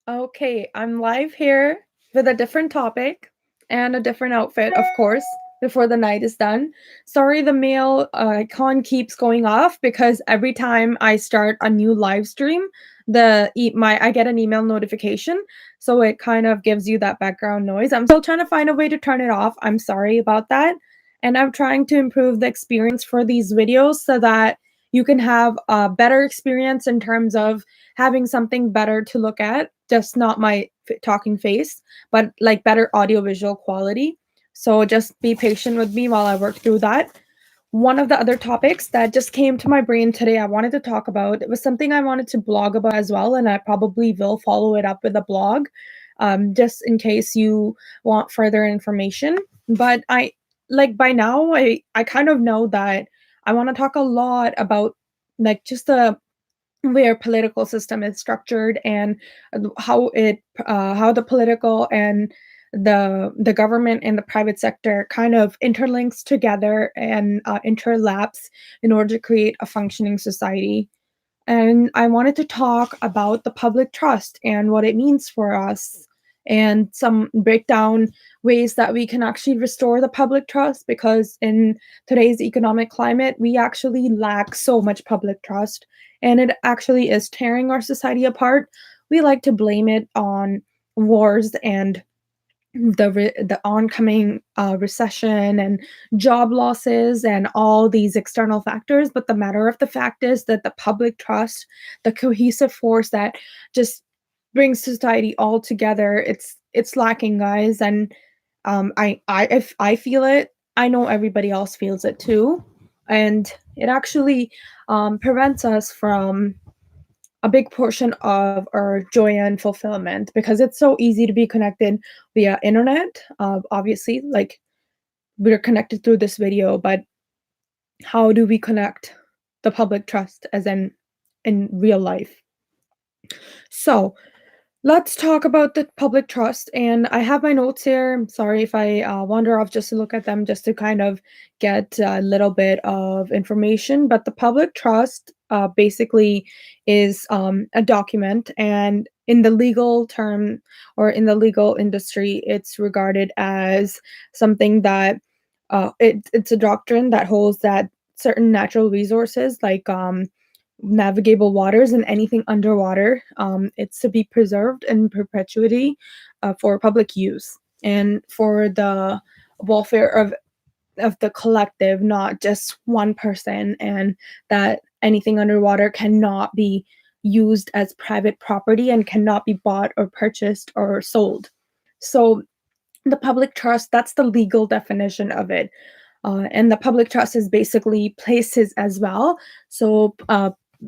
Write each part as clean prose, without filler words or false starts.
Okay, I'm live here with a different topic and a different outfit, of course, before the night is done. Sorry, the mail icon keeps going off because every time I start a new live stream, I get an email notification, so it kind of gives you that background noise. I'm still trying to find a way to turn it off. I'm sorry about that, and I'm trying to improve the experience for these videos so that you can have a better experience in terms of having something better to look at, just not my talking face, but like better audiovisual quality. So just be patient with me while I work through that. One of the other topics that just came to my brain today, I wanted to talk about, it was something I wanted to blog about as well, and I probably will follow it up with a blog, just in case you want further information. But like by now, I kind of know that I want to talk a lot about like just the where political system is structured and how the political and the government and the private sector kind of interlinks together and interlaps in order to create a functioning society. And I wanted to talk about the public trust and what it means for us, and some breakdown ways that we can actually restore the public trust, because in today's economic climate, we actually lack so much public trust and it actually is tearing our society apart. We like to blame it on wars and the oncoming recession and job losses and all these external factors, but the matter of the fact is that the public trust, the cohesive force that just brings society all together, it's lacking, guys. And if I feel it, I know everybody else feels it too, and it actually prevents us from a big portion of our joy and fulfillment, because it's so easy to be connected via internet. Obviously, like, we're connected through this video, but how do we connect the public trust as in real life? So let's talk about the public trust. And I have my notes here. I'm sorry if I wander off just to look at them, just to kind of get a little bit of information. But the public trust basically is a document, and in the legal term or in the legal industry, it's regarded as something that it's a doctrine that holds that certain natural resources, like navigable waters and anything underwater, it's to be preserved in perpetuity for public use and for the welfare of the collective, not just one person, and that anything underwater cannot be used as private property and cannot be bought or purchased or sold. So the public trust, that's the legal definition of it. And the public trust is basically places as well. So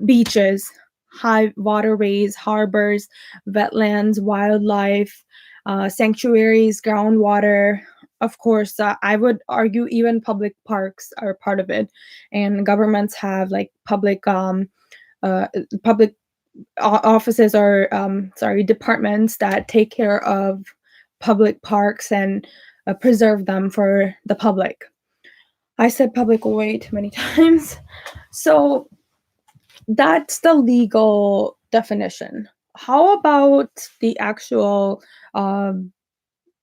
beaches, high waterways, harbors, wetlands, wildlife, sanctuaries, groundwater. Of course, I would argue even public parks are part of it, and governments have like uh, public offices, or sorry, departments that take care of public parks and preserve them for the public. I said public way too many times. So that's the legal definition. How about the actual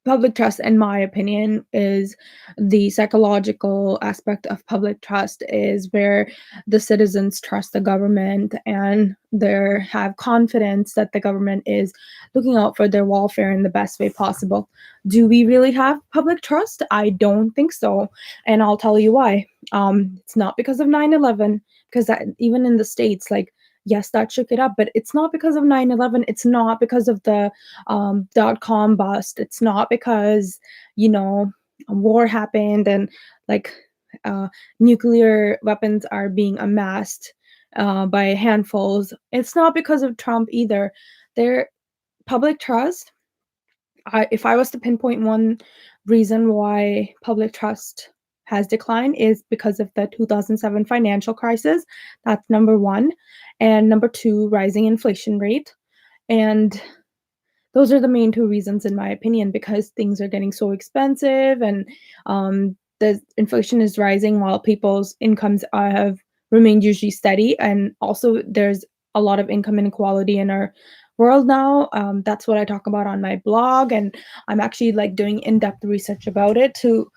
public trust? In my opinion, is the psychological aspect of public trust, is where the citizens trust the government and they have confidence that the government is looking out for their welfare in the best way possible. Do we really have public trust? I don't think so, and I'll tell you why. It's not because of 9/11, because even in the states, like, yes, that shook it up, but it's not because of 9/11. It's not because of the dot-com bust. It's not because, you know, a war happened and like nuclear weapons are being amassed by handfuls. It's not because of Trump either. Their public trust, if I was to pinpoint one reason why public trust has declined, is because of the 2007 financial crisis. That's number one. And number two, rising inflation rate. And those are the main two reasons, in my opinion, because things are getting so expensive, and the inflation is rising while people's incomes have remained usually steady. And also, there's a lot of income inequality in our world now. That's what I talk about on my blog, and I'm actually like doing in-depth research about it to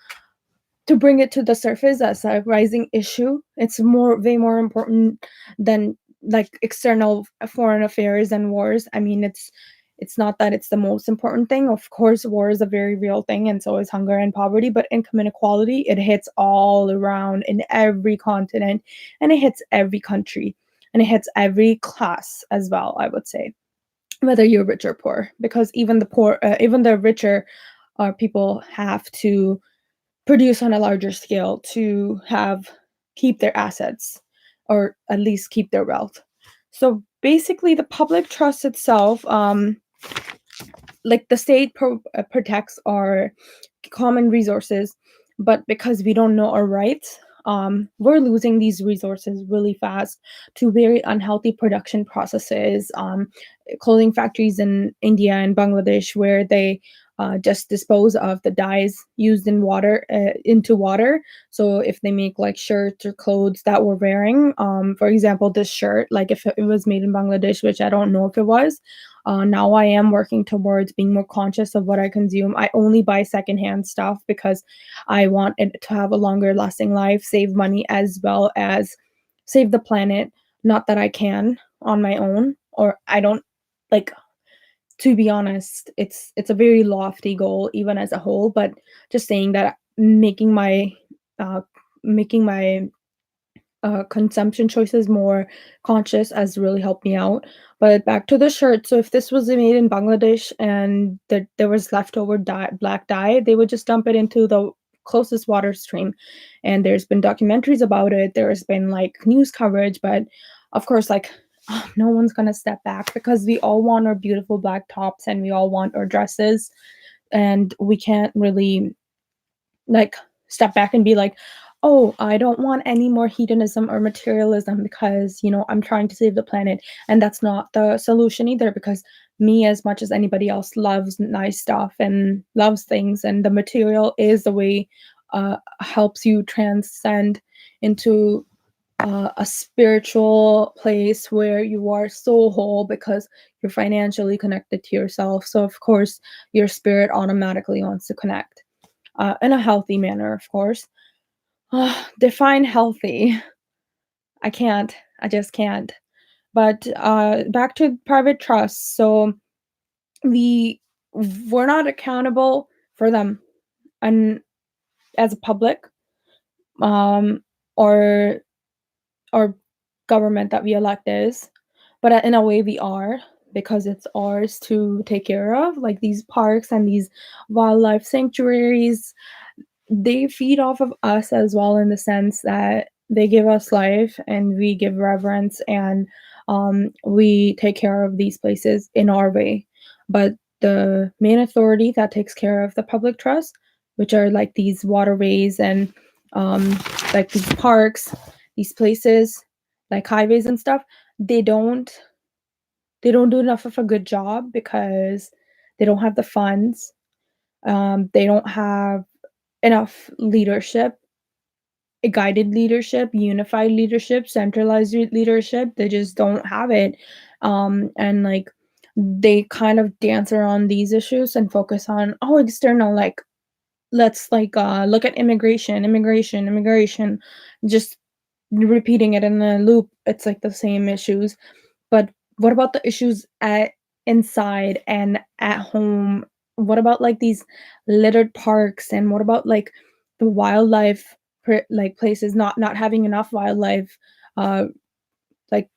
bring it to the surface as a rising issue. It's way more important than like external foreign affairs and wars. I mean, it's not that it's the most important thing. Of course, war is a very real thing, and so is hunger and poverty. But income inequality, it hits all around in every continent, and it hits every country, and it hits every class as well. I would say, whether you're rich or poor, because even the richer people have to produce on a larger scale to have keep their assets or at least keep their wealth. So basically, the public trust itself, like the state protects our common resources, but because we don't know our rights, we're losing these resources really fast to very unhealthy production processes, clothing factories in India and Bangladesh, where they just dispose of the dyes used in water into water. So if they make like shirts or clothes that we're wearing, for example, this shirt, like if it was made in Bangladesh, which I don't know if it was, now I am working towards being more conscious of what I consume. I only buy secondhand stuff because I want it to have a longer lasting life, save money, as well as save the planet. Not that I can on my own, or I don't like, to be honest, it's a very lofty goal even as a whole, but just saying that uh making my consumption choices more conscious has really helped me out. But back to the shirt. So if this was made in Bangladesh and there was leftover black dye, they would just dump it into the closest water stream. And there's been documentaries about it. There's been like news coverage, but of course, like no one's gonna step back because we all want our beautiful black tops and we all want our dresses, and we can't really like step back and be like, oh, I don't want any more hedonism or materialism because, I'm trying to save the planet. And that's not the solution either, because me, as much as anybody else, loves nice stuff and loves things, and the material is the way helps you transcend into a spiritual place where you are so whole because you're financially connected to yourself. So, of course, your spirit automatically wants to connect in a healthy manner, of course. Define healthy. I can't. I just can't. But back to private trust. So we we're not accountable for them, and as a public, um, or or government that we elect is, but in a way we are, because it's ours to take care of, like these parks and these wildlife sanctuaries. They feed off of us as well, in the sense that they give us life and we give reverence, and we take care of these places in our way. But the main authority that takes care of the public trust, which are like these waterways and um, like these parks, these places like highways and stuff, they don't they don't do enough of a good job because they don't have the funds. They don't have enough leadership, a guided leadership, unified leadership, centralized leadership. They just don't have it. And like they kind of dance around these issues and focus on, oh, external, like let's like look at immigration, just repeating it in a loop. It's like the same issues. But what about the issues at inside and at home? What about like these littered parks, and what about like the wildlife like places not having enough wildlife uh like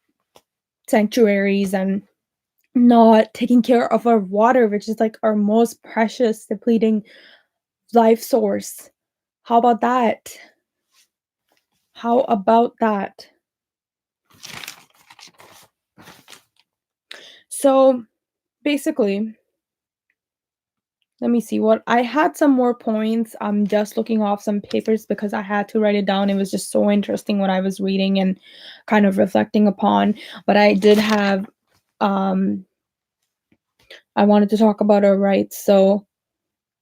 sanctuaries, and not taking care of our water, which is like our most precious depleting life source. How about that? How about that? So basically, let me see what I had some more points. I'm just looking off some papers because I had to write it down. It was just so interesting what I was reading and kind of reflecting upon. But I did have um I wanted to talk about our rights. So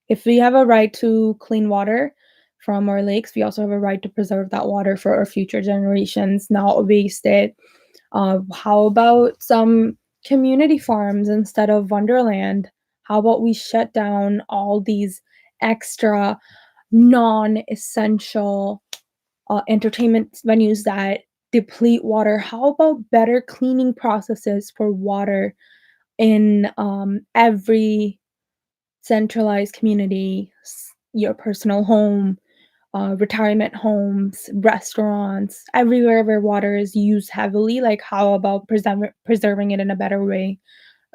if we have a right to clean water from our lakes, we also have a right to preserve that water for our future generations, not waste it. How about some community farms instead of Wonderland? How about we shut down all these extra non-essential entertainment venues that deplete water? How about better cleaning processes for water in every centralized community, your personal home, retirement homes, restaurants, everywhere where water is used heavily? Like, how about preserving it in a better way?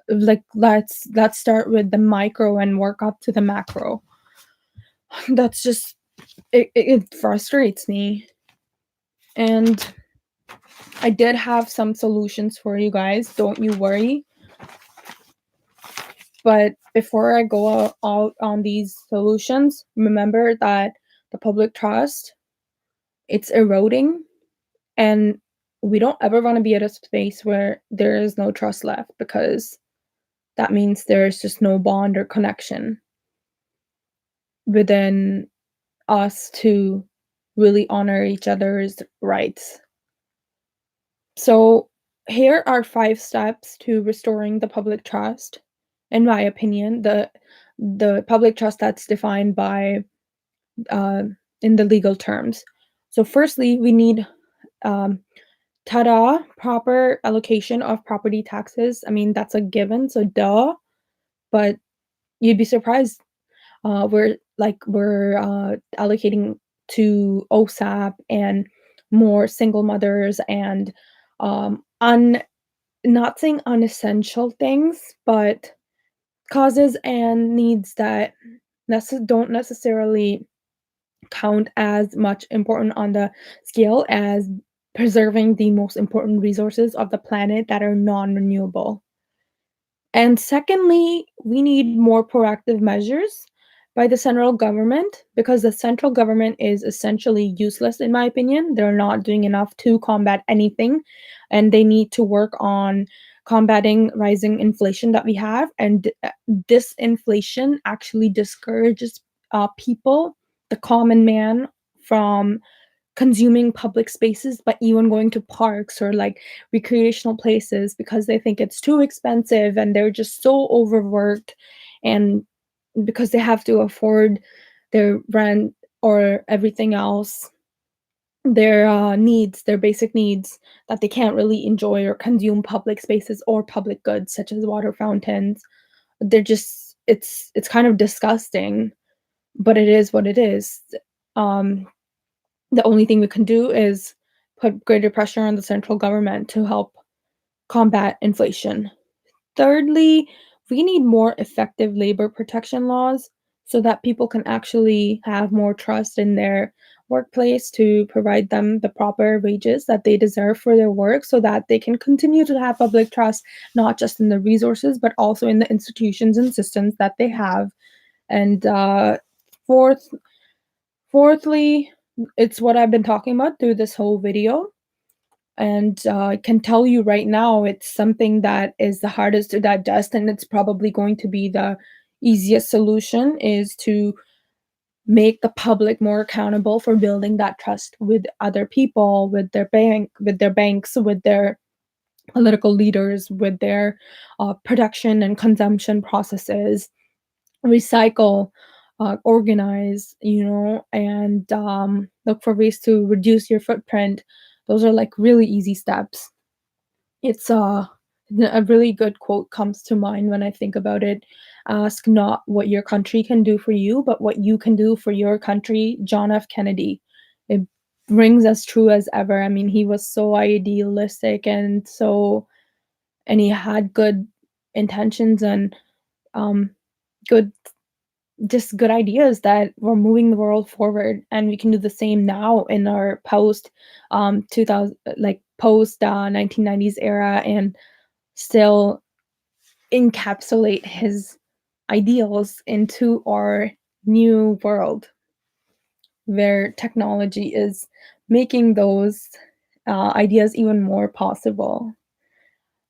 Like, let's start with the micro and work up to the macro. That's just it frustrates me. And I did have some solutions for you guys, don't you worry. But before I go out on these solutions, remember that the public trust, it's eroding, and we don't ever want to be at a space where there is no trust left, because that means there's just no bond or connection within us to really honor each other's rights. So, here are 5 steps to restoring the public trust. In my opinion, the public trust that's defined by uh, in the legal terms. So, firstly, we need um, proper allocation of property taxes. I mean, that's a given, so duh. But you'd be surprised. We're allocating to OSAP and more single mothers and un not saying unessential things, but causes and needs that don't necessarily count as much important on the scale as preserving the most important resources of the planet that are non-renewable. And secondly, we need more proactive measures by the central government, because the central government is essentially useless, in my opinion. They're not doing enough to combat anything, and they need to work on combating rising inflation that we have. And this inflation actually discourages people, the common man, from consuming public spaces, but even going to parks or like recreational places, because they think it's too expensive and they're just so overworked, and because they have to afford their rent or everything else, their needs, their basic needs, that they can't really enjoy or consume public spaces or public goods such as water fountains. They're just it's kind of disgusting, but it is what it is. Um, the only thing we can do is put greater pressure on the central government to help combat inflation. Thirdly, we need more effective labor protection laws so that people can actually have more trust in their workplace to provide them the proper wages that they deserve for their work, so that they can continue to have public trust, not just in the resources, but also in the institutions and systems that they have. And fourth, fourthly, it's what I've been talking about through this whole video. And I can tell you right now, it's something that is the hardest to digest, and it's probably going to be the easiest solution, is to make the public more accountable for building that trust with other people, with their banks, with their political leaders, with their production and consumption processes. Recycle, organize, and look for ways to reduce your footprint. Those are like really easy steps. It's a really good quote comes to mind when I think about it. Ask not what your country can do for you, but what you can do for your country. John F. Kennedy. It rings as true as ever. I mean, he was so idealistic and he had good intentions and um, good good ideas that were moving the world forward, and we can do the same now in our post 2000, like post 1990s era, and still encapsulate his ideals into our new world where technology is making those ideas even more possible.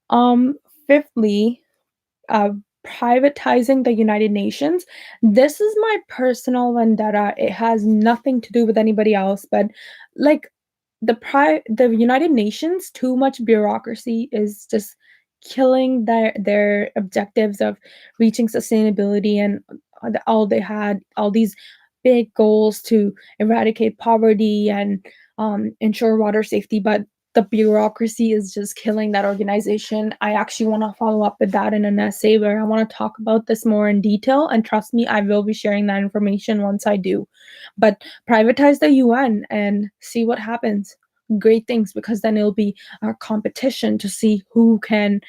um Fifthly, uh, privatizing the United Nations. This is my personal vendetta. It has nothing to do with anybody else, but like the United Nations, too much bureaucracy is just killing their objectives of reaching sustainability, and all they had all these big goals to eradicate poverty and ensure water safety, but the bureaucracy is just killing that organization. I actually want to follow up with that in an essay where I want to talk about this more in detail. And trust me, I will be sharing that information once I do. But privatize the UN and see what happens. Great things, because then it'll be a competition to see who can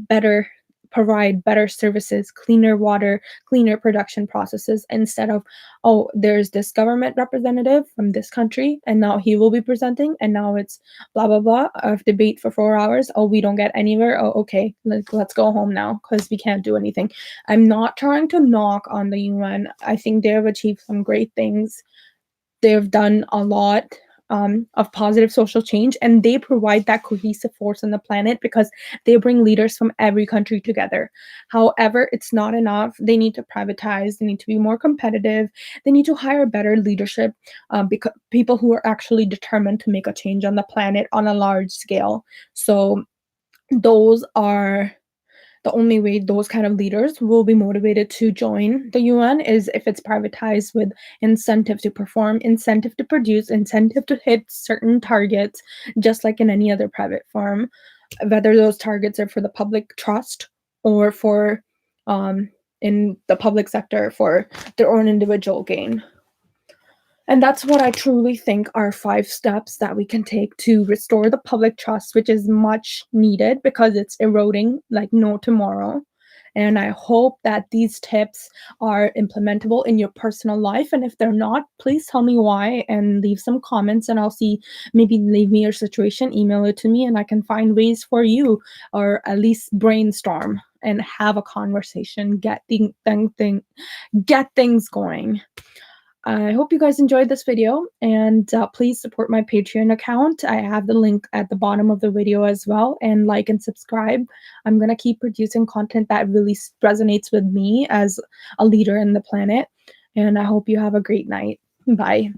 better provide better services, cleaner water, cleaner production processes, instead of, oh, there's this government representative from this country and now he will be presenting, and now it's blah blah blah of debate for 4 hours. Oh, we don't get anywhere. Oh, okay, let's go home now because we can't do anything. I'm not trying to knock on the UN. I think they have achieved some great things. They've done a lot of positive social change, and they provide that cohesive force on the planet because they bring leaders from every country together. However, it's not enough. They need to privatize, they need to be more competitive, they need to hire better leadership, because people who are actually determined to make a change on the planet on a large scale. So those are the only way those kind of leaders will be motivated to join the UN is if it's privatized with incentive to perform, incentive to produce, incentive to hit certain targets, just like in any other private firm, whether those targets are for the public trust or for in the public sector for their own individual gain. And that's what I truly think are 5 steps that we can take to restore the public trust, which is much needed because it's eroding like no tomorrow. And I hope that these tips are implementable in your personal life. And if they're not, please tell me why and leave some comments, and I'll see, maybe leave me your situation, email it to me, and I can find ways for you, or at least brainstorm and have a conversation, get things going. I hope you guys enjoyed this video, and please support my Patreon account. I have the link at the bottom of the video as well, and like and subscribe. I'm going to keep producing content that really resonates with me as a leader in the planet, and I hope you have a great night. Bye.